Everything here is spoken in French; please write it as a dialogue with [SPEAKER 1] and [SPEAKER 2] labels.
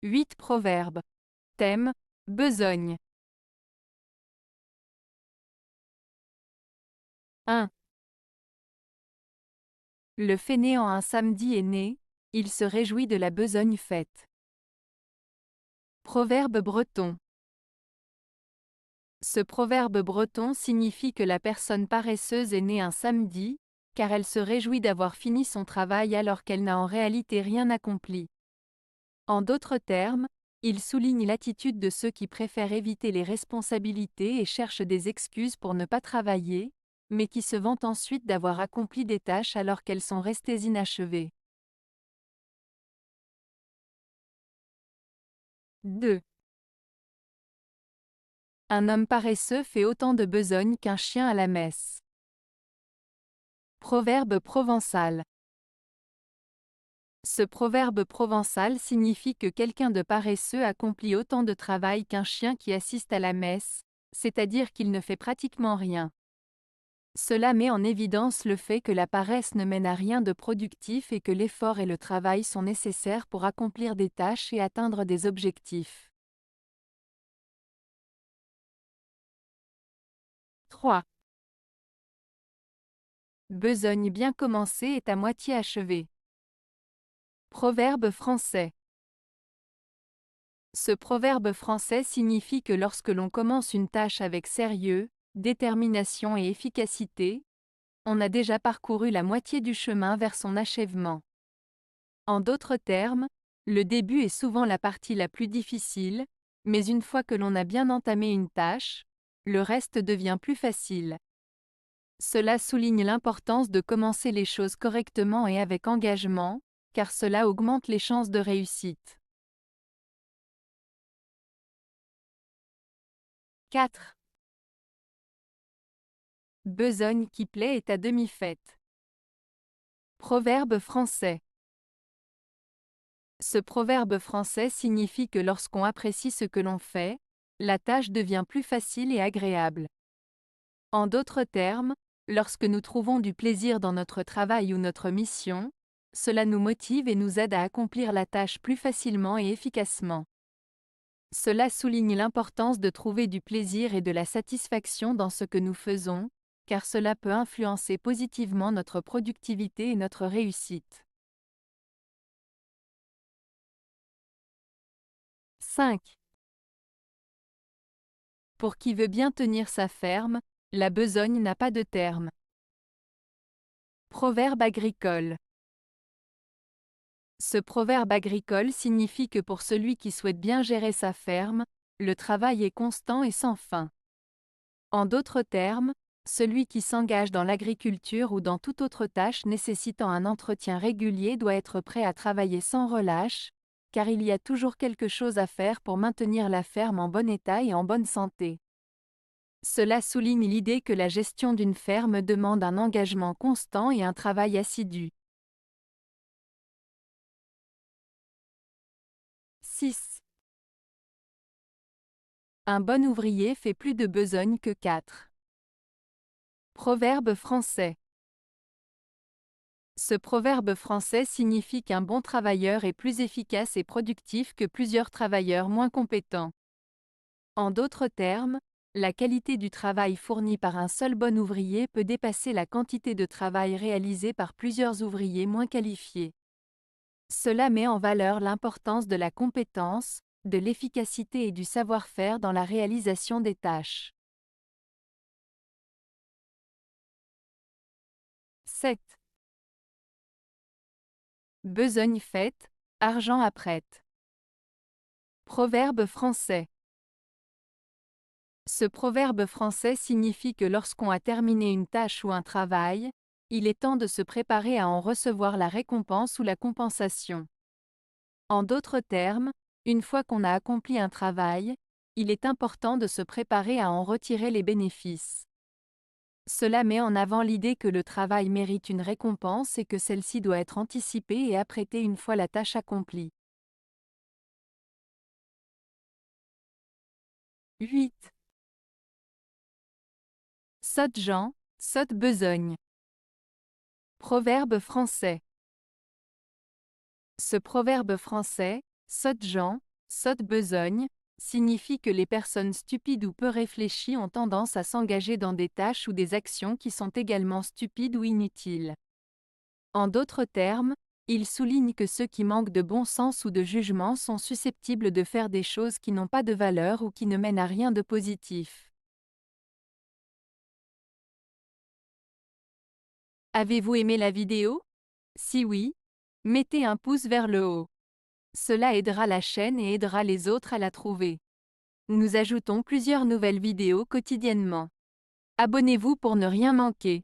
[SPEAKER 1] 8 proverbes. Thème, besogne. 1. Le fainéant un samedi est né, il se réjouit de la besogne faite. Proverbe breton. Ce proverbe breton signifie que la personne paresseuse est née un samedi, car elle se réjouit d'avoir fini son travail alors qu'elle n'a en réalité rien accompli. En d'autres termes, il souligne l'attitude de ceux qui préfèrent éviter les responsabilités et cherchent des excuses pour ne pas travailler, mais qui se vantent ensuite d'avoir accompli des tâches alors qu'elles sont restées inachevées. 2. Un homme paresseux fait autant de besogne qu'un chien à la messe. Proverbe provençal. Ce proverbe provençal signifie que quelqu'un de paresseux accomplit autant de travail qu'un chien qui assiste à la messe, c'est-à-dire qu'il ne fait pratiquement rien. Cela met en évidence le fait que la paresse ne mène à rien de productif et que l'effort et le travail sont nécessaires pour accomplir des tâches et atteindre des objectifs. 3. Besogne bien commencée est à moitié achevée. Proverbe français. Ce proverbe français signifie que lorsque l'on commence une tâche avec sérieux, détermination et efficacité, on a déjà parcouru la moitié du chemin vers son achèvement. En d'autres termes, le début est souvent la partie la plus difficile, mais une fois que l'on a bien entamé une tâche, le reste devient plus facile. Cela souligne l'importance de commencer les choses correctement et avec engagement, car cela augmente les chances de réussite. 4. Besogne qui plaît est à demi faite. Proverbe français. Ce proverbe français signifie que lorsqu'on apprécie ce que l'on fait, la tâche devient plus facile et agréable. En d'autres termes, lorsque nous trouvons du plaisir dans notre travail ou notre mission, cela nous motive et nous aide à accomplir la tâche plus facilement et efficacement. Cela souligne l'importance de trouver du plaisir et de la satisfaction dans ce que nous faisons, car cela peut influencer positivement notre productivité et notre réussite. 5. Pour qui veut bien tenir sa ferme, la besogne n'a pas de terme. Proverbe agricole. Ce proverbe agricole signifie que pour celui qui souhaite bien gérer sa ferme, le travail est constant et sans fin. En d'autres termes, celui qui s'engage dans l'agriculture ou dans toute autre tâche nécessitant un entretien régulier doit être prêt à travailler sans relâche, car il y a toujours quelque chose à faire pour maintenir la ferme en bon état et en bonne santé. Cela souligne l'idée que la gestion d'une ferme demande un engagement constant et un travail assidu. 6. Un bon ouvrier fait plus de besogne que 4. Proverbe français. Ce proverbe français signifie qu'un bon travailleur est plus efficace et productif que plusieurs travailleurs moins compétents. En d'autres termes, la qualité du travail fourni par un seul bon ouvrier peut dépasser la quantité de travail réalisé par plusieurs ouvriers moins qualifiés. Cela met en valeur l'importance de la compétence, de l'efficacité et du savoir-faire dans la réalisation des tâches. 7. Besogne faite, argent apprête. Proverbe français. Ce proverbe français signifie que lorsqu'on a terminé une tâche ou un travail, il est temps de se préparer à en recevoir la récompense ou la compensation. En d'autres termes, une fois qu'on a accompli un travail, il est important de se préparer à en retirer les bénéfices. Cela met en avant l'idée que le travail mérite une récompense et que celle-ci doit être anticipée et apprêtée une fois la tâche accomplie. 8. Sotte Jean, sotte besogne. Proverbe français. Ce proverbe français, sotte Jean, Sotte besogne signifie que les personnes stupides ou peu réfléchies ont tendance à s'engager dans des tâches ou des actions qui sont également stupides ou inutiles. En d'autres termes, il souligne que ceux qui manquent de bon sens ou de jugement sont susceptibles de faire des choses qui n'ont pas de valeur ou qui ne mènent à rien de positif. Avez-vous aimé la vidéo? Si oui, mettez un pouce vers le haut. Cela aidera la chaîne et aidera les autres à la trouver. Nous ajoutons plusieurs nouvelles vidéos quotidiennement. Abonnez-vous pour ne rien manquer.